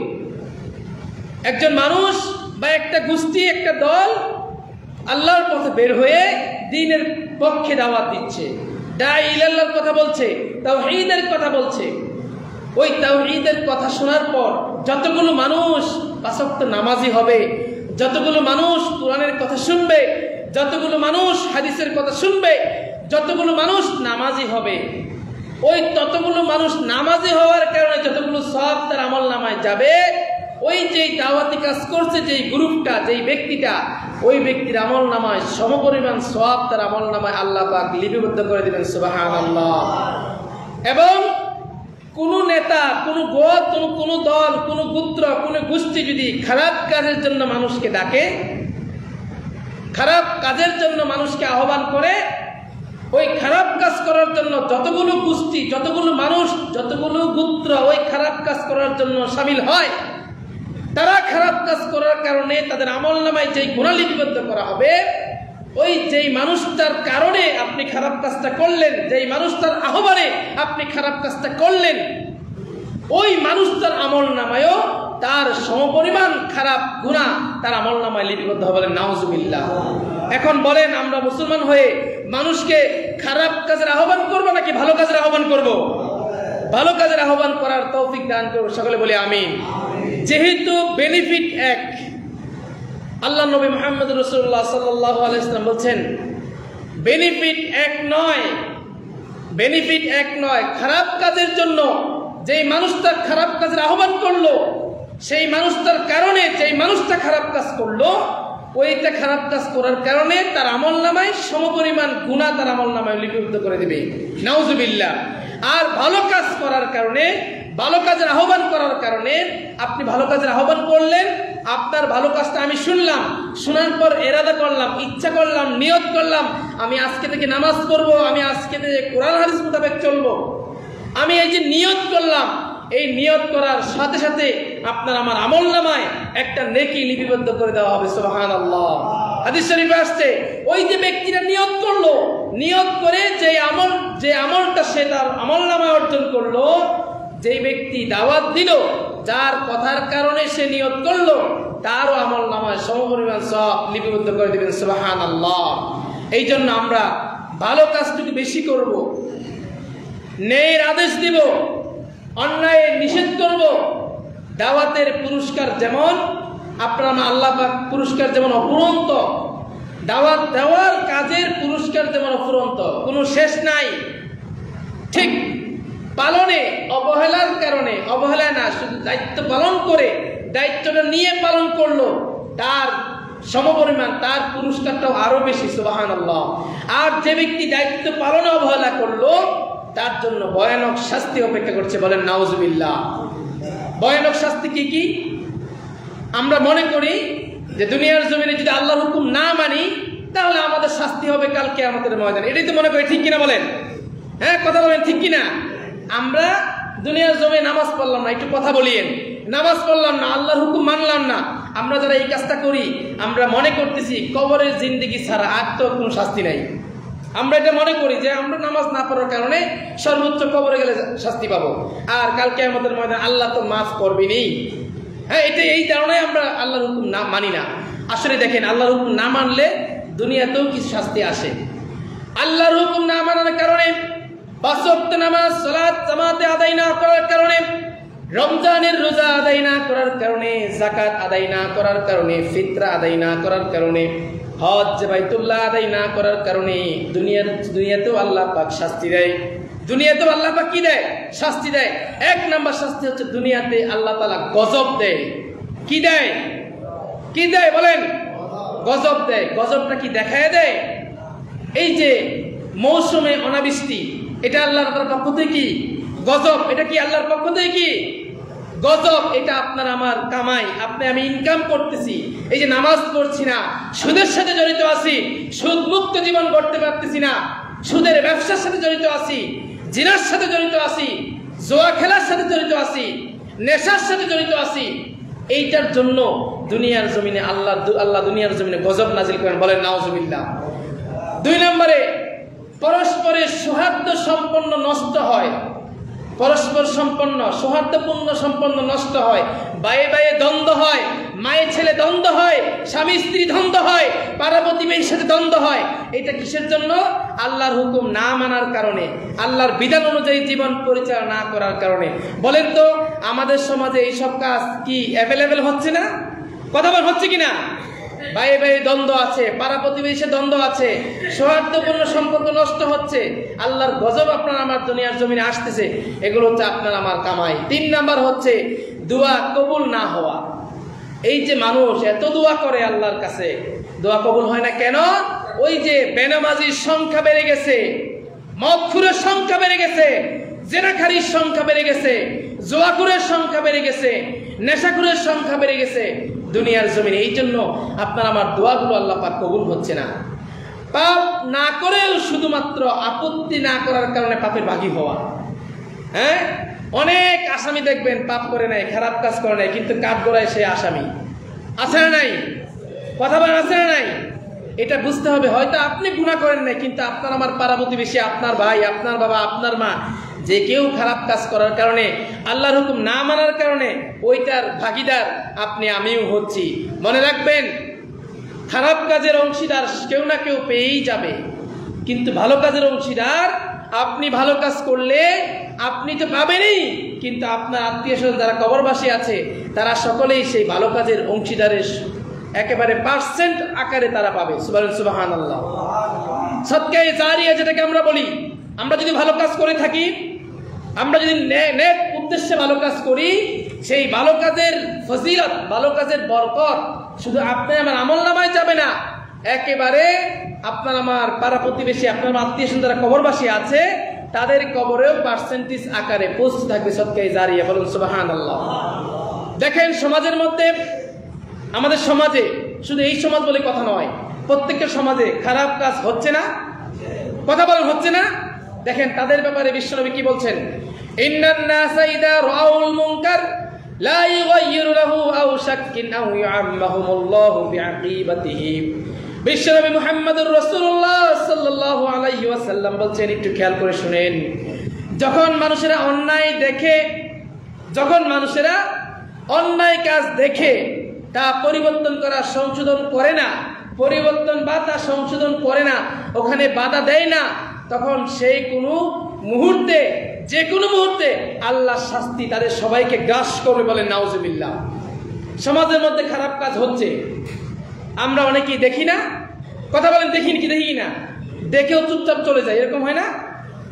একজন মানুষ বা একটা গোষ্ঠী একটা দল আল্লাহর পথে বের হয়ে দ্বীনের পক্ষে দাওয়াত দিচ্ছে, দাঈ ইলাল্লাহর কথা বলছে, তাওহীদের কথা বলছে। ওই তাওহীদের কথা শোনার পর যতগুলো মানুষ ৫ ওয়াক্ত নামাজি হবে, যতগুলো মানুষ কোরআনের কথা শুনবে, যতগুলো মানুষ হাদিসের কথা শুনবে, যতগুলো মানুষ নামাজি হবে, ওই ততগুলো মানুষ নামাজি হওয়ার কারণে যতগুলো সওয়াব তার আমলনামায় যাবে, ওই যেই দাওয়াতি কাজ করছে যেই গ্রুপটা যেই ব্যক্তিটা, ওই ব্যক্তির আমলনামায় সমপরিমাণ সওয়াব তার আমলনামায় আল্লাহ পাক লিপিবদ্ধ করে দিবেন। সুবহানাল্লাহ। এবং কোন নেতা, কোন গোত্র, কোন দল, কোন গোত্র, কোন গোষ্ঠী যদি খারাপ কাজের জন্য মানুষকে ডাকে, খারাপ কাজের জন্য মানুষকে আহ্বান করে, ওই খারাপ কাজ করার জন্য যতগুলো গোষ্ঠী, যতগুলো মানুষ, যতগুলো গোত্র ওই খারাপ কাজ করার জন্য শামিল হয়, তারা খারাপ কাজ করার কারণে তাদের আমলনামায় যেই গুনাহ লিপিবদ্ধ করা হবে, ওই যেই মানুষটার কারণে আপনি খারাপ কাজটা করলেন, যেই মানুষটার আহ্বানে আপনি খারাপ কাজটা করলেন, ওই মানুষটার আমলনামায়ও তার সমপরিমাণ খারাপ গুনাহ তার আমলনামায় লিপিবদ্ধ হবে। বলেন নাউজুবিল্লাহ। এখন বলেন, আমরা মুসলমান হয়ে মানুষকে খারাপ কাজের আহ্বান করব নাকি ভালো কাজের আহ্বান করব? ভালো কাজের আহ্বান করার তৌফিক দান করুন। সকলে বলি আমিন। যেহেতু বেনিফিট এক, আল্লাহ নবী মুহাম্মদ রাসূলুল্লাহ সাল্লাল্লাহু আলাইহি ওয়াসাল্লাম বলছেন, বেনিফিট এক নয়, বেনিফিট এক নয়। খারাপ কাজের জন্য যেই মানুষটা খারাপ কাজের আহ্বান করলো, সেই মানুষটার কারণে যেই মানুষটা খারাপ কাজ করলো, ওইটা খারাপ কাজ করার কারণে তার আমলনামায় সমপরিমাণ গুনাহ তার আমলনামায় লিপিবদ্ধ করে দিবে। নাউজুবিল্লাহ। আর ভালো কাজ করার কারণে, ভালো কাজের আহ্বান করার কারণে, আপনি ভালো কাজের আহ্বান করলেন, আপনার ভালো কাজটা আমি শুনলাম, শোনার পর ইরাদা করলাম, ইচ্ছা করলাম, নিয়ত করলাম, আমি আজকে থেকে নামাজ পড়ব, আমি আজকে থেকে কোরআন হাদিস মোতাবেক চলবো, আমি এই যে নিয়ত করলাম, এই নিয়ত করার সাথে সাথে আপনার আমার আমলনামায় একটা নেকি লিপিবদ্ধ করে দেওয়া হবে। সুবহানাল্লাহ। হাদিস শরীফে আসছে, ওই যে ব্যক্তিরা নিয়ত করলো, নিয়ত করে যে আমলটা সে তার আমলনামায় অর্জন করলো, যেই ব্যক্তি দাওয়াত দিল, যার কথার কারণে সে নিয়ত করলো, তারও আমলনামায় সমপরিমাণ সওয়াব লিপিবদ্ধ করে দিবেন। সুবহানাল্লাহ। এই জন্য আমরা ভালো কাজটুকু বেশি করব, ন্যায়ের আদেশ দিব, অন্যায় নিষেধ করব। দাওয়াতের পুরস্কার যেমন আপনার আল্লাহ পাক পুরস্কার যেমন অফুরন্ত, দাওয়াত দেওয়ার কাজের পুরস্কার যেমন অফুরন্ত, কোনো শেষ নাই। ঠিক পালনে অবহেলার কারণে, অবহেলা না, শুধু দায়িত্ব পালন করে দায়িত্বটা নিয়ে পালন করলো, তার সমপরিমাণ তার পুরস্কারটাও আরো বেশি, সুবহানাল্লাহ। আর যে ব্যক্তি দায়িত্ব পালনে অবহেলা করলো তার জন্য ভয়ানক শাস্তি অপেক্ষা করছে, বলেন নাউজুবিল্লাহ। ভয়ানক শাস্তি কি কি? আমরা মনে করি যে দুনিয়ার জমিনে যদি আল্লাহর হুকুম না মানি তাহলে আমাদের শাস্তি হবে কাল কিয়ামতের ময়দানে, এটাই তো মনে করি, ঠিক কিনা বলেন? হ্যাঁ, কথা বলেন, ঠিক কিনা? আমরা দুনিয়ার জমিনে নামাজ পড়লাম না, একটু কথা বলিয়েন, নামাজ পড়লাম না, আল্লাহর হুকুম মানলাম না, আমরা যারা এই কাজটা করি আমরা মনে করতেছি কবরের জিন্দেগি ছাড়া আর তো কোনো শাস্তি নাই। আমরা এটা মনে করি যে আমরা নামাজ না পড়ার কারণে সর্বোচ্চ কবরে গেলে শাস্তি পাবো, আর কাল কিয়ামতের ময়দানে আল্লাহ তো মাফ করবেনি। হ্যাঁ, এটা এই কারণে আমরা আল্লাহর হুকুম না মানি না। আসলে দেখেন, আল্লাহর হুকুম না মানলে দুনিয়াতেও কিছু শাস্তি আসে। আল্লাহর হুকুম না মানার কারণে, 5 ওয়াক্ত নামাজ সালাত জামাতে আদায় না করার কারণে, রমজানের রোজা আদায় না করার কারণে, যাকাত আদায় না করার কারণে, ফিতরা আদায় না করার কারণে, হজ বাইতুল্লাহ আদায় না করার কারণে দুনিয়াতেও আল্লাহ পাক শাস্তি দেয়। দুনিয়াতেও আল্লাহ পাক কি দেয়? শাস্তি দেয়। 1 নাম্বার শাস্তি হচ্ছে দুনিয়াতে আল্লাহ তাআলা গজব দেয়। কি দেয়? কি দেয় বলেন? গজব দেয়। গজবটা কি দেখায় দেয়? এই যে মৌসুমে অনাবৃষ্টি, এটা আল্লাহর পক্ষ থেকে কি গজব? এটা কি আল্লাহর পক্ষ থেকে কি গজব? এটা আপনার আমার কামাই, আপনি আমি ইনকাম করতেছি, এই যে নামাজ পড়ছি না, সুদের সাথে জড়িত আছি, সুদ মুক্ত জীবন করতে পারতেছি না, সুদের ব্যবসার সাথে জড়িত আছি, জিনার সাথে জড়িত আছি, জুয়া খেলার সাথে জড়িত আছি, নেশার সাথে জড়িত আছি, এইটার জন্য দুনিয়ার জমিনে আল্লাহ দুনিয়ার জমিনে গজব নাজিল করেন, বলেন নাউজুবিল্লাহ। 2 নম্বরে পরস্পরের সৌহার্দ্য সম্পন্ন নষ্ট হয়, পরস্পর সম্পন্ন সৌহার্দ্যপূর্ণ সম্পন্ন নষ্ট হয়, বায়ে বায়ে দ্বন্দ্ব হয়, মায়ে ছেলে দ্বন্দ্ব হয়, স্বামী স্ত্রী দ্বন্দ্ব হয়, পাড়া প্রতিবেশীর সাথে দ্বন্দ্ব হয়। এটা কিসের জন্য? আল্লাহর হুকুম না মানার কারণে, আল্লাহর বিধান অনুযায়ী জীবন পরিচালনা না করার কারণে। বলেন তো আমাদের সমাজে এইসব কাজ কি অ্যাভেলেবেল হচ্ছে না? কথা বল, হচ্ছে কিনা? ভাই ভাই দ্বন্দ্ব আছে, পাড়া প্রতিবেশী দ্বন্দ্ব আছে, সৌহার্দ্যপূর্ণ সম্পর্ক নষ্ট হচ্ছে, আল্লাহর গজব আপনার আমার দুনিয়ার জমিনে আসতেছে। এগুলো হচ্ছে আপনার আমার কামাই। 3 নাম্বার হচ্ছে দোয়া কবুল না হওয়া। এই যে মানুষ এত দোয়া করে আল্লাহর কাছে, দোয়া কবুল হয় না কেন? ওই যে বেনামাজির সংখ্যা বেড়ে গেছে, মদখুরের সংখ্যা বেড়ে গেছে, জেনাখারির সংখ্যা বেড়ে গেছে, জুয়াখুরের সংখ্যা বেড়ে গেছে, নেশাখুরের সংখ্যা বেড়ে গেছে দুনিয়ার জমিনে। এই জন্য আপনার আমার দোয়াগুলো আল্লাহ পাক কবুল হচ্ছে না। পাপ না করেও শুধুমাত্র আপত্তি না করার কারণে পাপের ভাগী হওয়া। হ্যাঁ, অনেক আসামি দেখবেন পাপ করে নাই, খারাপ কাজ করে নাই, কিন্তু কাঠগড়ায় সে আসামি। আছে না নাই? কথা বলেন, আছে না নাই? এটা বুঝতে হবে, হয়তো আপনি গুনাহ করেন নাই, কিন্তু আপনার আমার পাড়া প্রতিবেশী, আপনার ভাই, আপনার বাবা, আপনার মা, যে কেউ খারাপ কাজ করার কারণে, আল্লাহর হুকুম না মানার কারণে ওইটার ভাগিদার আপনি আমিও হচ্ছি। মনে রাখবেন, খারাপ কাজের অংশীদার কেউ না কেউ পেয়েই যাবে, কিন্তু ভালো কাজের অংশীদার আপনি ভালো কাজ করলে আপনি তো পাবেনই, কিন্তু আপনার আত্মীয় স্বজন যারা কবরবাসী আছে তারা সকলেই সেই ভালো কাজের অংশীদারের একেবারে পার্সেন্ট আকারে তারা পাবে। সুবহানাল্লাহ। সদকায়ে জারিয়া যেটাকে আমরা বলি, আমরা যদি ভালো কাজ করে থাকি, আমরা যদি নেক উদ্দেশ্যে ভালো কাজ করি, সেই ভালো কাজের ফজিলত, ভালো কাজের বরকত শুধু আপনার আমার আমলনামায় যাবে না, একেবারে আপনার আমার পাড়া প্রতিবেশী, আপনার আত্মীয় স্বজন যারা কবরবাসী আছে তাদের কবরেও পার্সেন্টেজ আকারে পৌঁছতে থাকবে সদকায়ে জারিয়া। বলুন সুবহানাল্লাহ। দেখেন, সমাজের মধ্যে, আমাদের সমাজে, শুধু এই সমাজ বলে কথা নয়, প্রত্যেকের সমাজে খারাপ কাজ হচ্ছে না? কথা বলেন, হচ্ছে না? দেখেন তাদের ব্যাপারে বিশ্বনবী কি বলছেন? ইন্নান নাসা ইযা রাআউল মুনকার লা ইউগাইয়িরু লাহু আও শাক্কিন আও ইউআম্মাহুমুল্লাহু বিআকিবাতিহি। বিশ্বনবী মুহাম্মদুর রাসূলুল্লাহ সাল্লাল্লাহু আলাইহি ওয়াসাল্লাম বলছেন, একটু খেয়াল করে শুনেন, যখন মানুষেরা অন্যায় দেখে, যখন মানুষেরা অন্যায় কাজ দেখে তা পরিবর্তন করা, সংশোধন করে না, পরিবর্তন বা তা সংশোধন করে না, ওখানে বাধা দেয় না, তখন সেই কোনো মুহূর্তে, যে কোনো মুহূর্তে আল্লাহ শাস্তি তাদের সবাইকে গ্রাস করবে। বলেন নাউজুবিল্লাহ। সমাজের মধ্যে খারাপ কাজ হচ্ছে, আমরা অনেকেই দেখি না? কথা বলেন, দেখি কি দেখি না? দেখেও চুপচাপ চলে যায়, এরকম হয় না?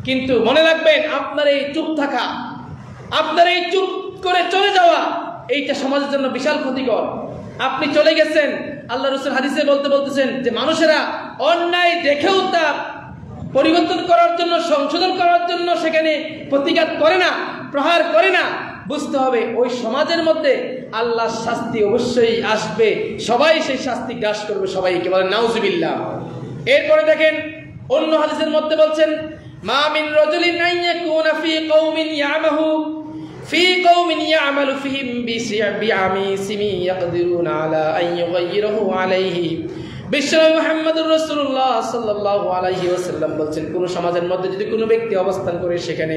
কিন্তু মনে রাখবেন, আপনার এই চুপ থাকা, আপনার এই চুপ করে চলে যাওয়া, এইটা সমাজের জন্য বিশাল ক্ষতিকর। আপনি চলে গেছেন, আল্লাহ রাসূল হাদিসে বলতেছেন যে মানুষেরা অন্যায় দেখেও তা পরিবর্তন করার জন্য, সংশোধন করার জন্য সেখানে প্রতিঘাত করে না, প্রহার করে না। বুঝতে হবে ওই সমাজের মধ্যে আল্লাহর শাস্তি অবশ্যই আসবে, সবাই সেই শাস্তি গ্রাস করবে, সবাইকে বলেন নাউজুবিল্লাহ। এরপরে দেখেন অন্য হাদিসের মধ্যে বলছেন, মা মিন রাজুলিন আইয়াকুনা ফি কওমিন ইয়ামাহু ফি কওমিন ইয়ামালু ফিহিম বিআমিসিমি ইয়াকদিরুনা আলা আন ইউগাইয়িরহু আলাইহি। বিশ্বনবী মুহাম্মদুর রাসূলুল্লাহ সাল্লাল্লাহু আলাইহি ওয়াসাল্লাম বলছেন, কোন সমাজের মধ্যে যদি কোনো ব্যক্তি অবস্থান করে সেখানে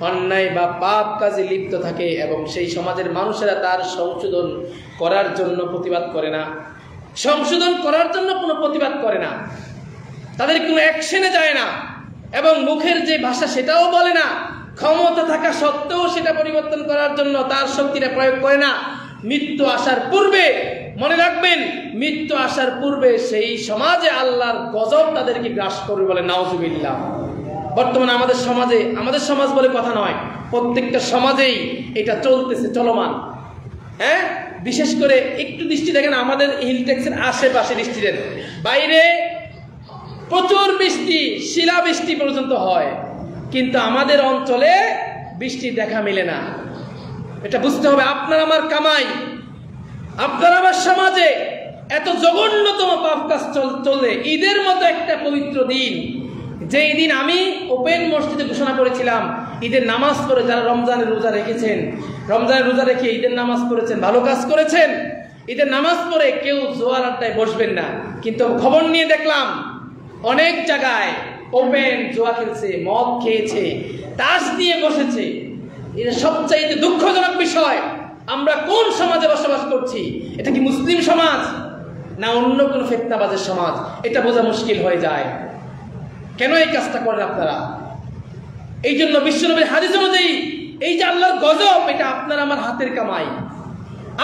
অন্যায় বা পাপ কাজে লিপ্ত থাকে এবং সেই সমাজের মানুষেরা তার সংশোধন করার জন্য প্রতিবাদ করে না, সংশোধন করার জন্য কোনো প্রতিবাদ করে না, তাদের কোনো অ্যাকশনে যায় না এবং মুখের যে ভাষা সেটাও বলে না, ক্ষমতা থাকা সত্ত্বেও সেটা পরিবর্তন করার জন্য তার শক্তিটা প্রয়োগ করে না, মৃত্যু আসার পূর্বে, মনে রাখবেন, মৃত্যু আসার পূর্বে সেই সমাজে আল্লাহর গজব তাদেরকে গ্রাস করবে, বলে নাউজুবিল্লাহ। বর্তমানে আমাদের সমাজে, আমাদের সমাজ বলে কথা নয়, প্রত্যেকটা সমাজেই এটা চলতেছে, চলমান। হ্যাঁ, বিশেষ করে একটু দৃষ্টি দেখেন আমাদের হিলটেক্সের আশেপাশে দৃষ্টি দেন, বাইরে প্রচুর বৃষ্টি, শিলাবৃষ্টি পর্যন্ত হয়, কিন্তু আমাদের অঞ্চলে বৃষ্টি দেখা মেলে না। এটা বুঝতে হবে। আপনার আমার কামাই, আপনার আমার সমাজে এত জঘন্যতম পাপ কাজ চলে। ঈদের মতো একটা পবিত্র দিন, যেই দিন আমি ওপেন মসজিদে ঘোষণা করেছিলাম, ঈদের নামাজ পড়ে যারা রমজানের রোজা রেখেছেন, রমজানের রোজা রেখে ঈদের নামাজ পড়েছেন, ভালো কাজ করেছেন। ঈদের নামাজ পড়ে কেউ জোয়ার আড্ডায় বসবেন না, কিন্তু খবর নিয়ে দেখলাম অনেক জায়গায় ওপেন জোয়া খেলছে, মদ খেয়েছে, তাস নিয়ে বসেছে। এটা সবচাইতে দুঃখজনক বিষয়। আমরা কোন সমাজে বসবাস করছি? এটা কি মুসলিম সমাজ না অন্য কোনো ফিতনাবাজের সমাজ? এটা বোঝা মুশকিল হয়ে যায়। কেন এই কাজটা করেন আপনারা? এই জন্য বিশ্বনবীর হাদিস অনুযায়ী এই যে আল্লাহর গজব, এটা আপনার আমার হাতের কামাই।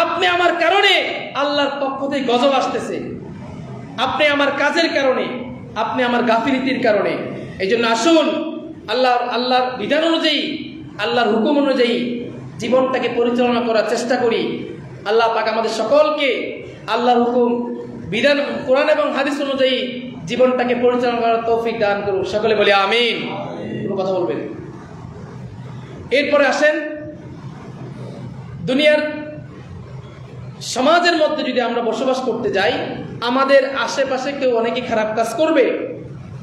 আপনি আমার কারণে আল্লাহর পক্ষ থেকে গজব আসতেছে, আপনি আমার কাজের কারণে, আপনি আমার গাফিলতির কারণে। এই জন্য আসুন আল্লাহর বিধান অনুযায়ী, আল্লাহর হুকুম অনুযায়ী জীবনটাকে পরিচালনা করার চেষ্টা করি। আল্লাহ পাক আমাদের সকলকে আল্লাহর হুকুম, বিধান, কোরআন এবং হাদিস অনুযায়ী জীবনটাকে পরিচালনা করার তৌফিক দান করুন। সকলে বলি আমিন। কোনো কথা বলবেন? এরপরে আসেন, দুনিয়ার সমাজের মধ্যে যদি আমরা বসবাস করতে যাই, আমাদের আশেপাশে কেউ অনেকে খারাপ কাজ করবে,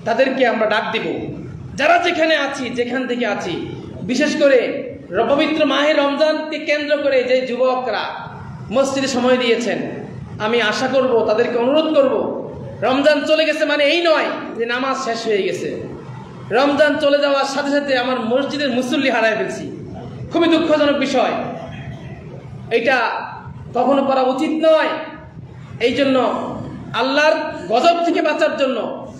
তাদেরকে আমরা ডাক দিব। যারা যেখানে আছি, যেখান থেকে আছি, বিশেষ করে পবিত্র মাহে রমজানকে কেন্দ্র করে যে যুবকরা মসজিদে সময় দিয়েছেন, আমি আশা করব, তাদেরকে অনুরোধ করব, রমজান চলে গেছে মানে এই নয় যে নামাজ শেষ হয়ে গেছে। রমজান চলে যাওয়ার সাথে সাথে আমার মসজিদের মুসল্লি হারায় ফেলছি, খুবই দুঃখজনক বিষয়। এটা কখনো করা উচিত নয়। এই জন্য আল্লাহর গজব থেকে বাঁচার জন্য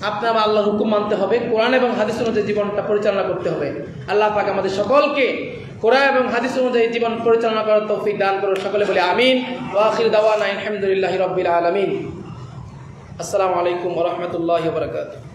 আপনার আল্লাহর হুকুম মানতে হবে, কোরআন এবং হাদিস অনুযায়ী জীবনটা পরিচালনা করতে হবে। আল্লাহ পাক আমাদের সকলকে কোরআন এবং হাদিস অনুযায়ী জীবন পরিচালনা করার তৌফিক দান করুন। সকলে বলে আমিন। ওয়া আখিরু দাওয়ানা আলহামদুলিল্লাহি রাব্বিল আলামিন। আসসালামু আলাইকুম ওয়া রাহমাতুল্লাহি ওয়া বারাকাতুহু।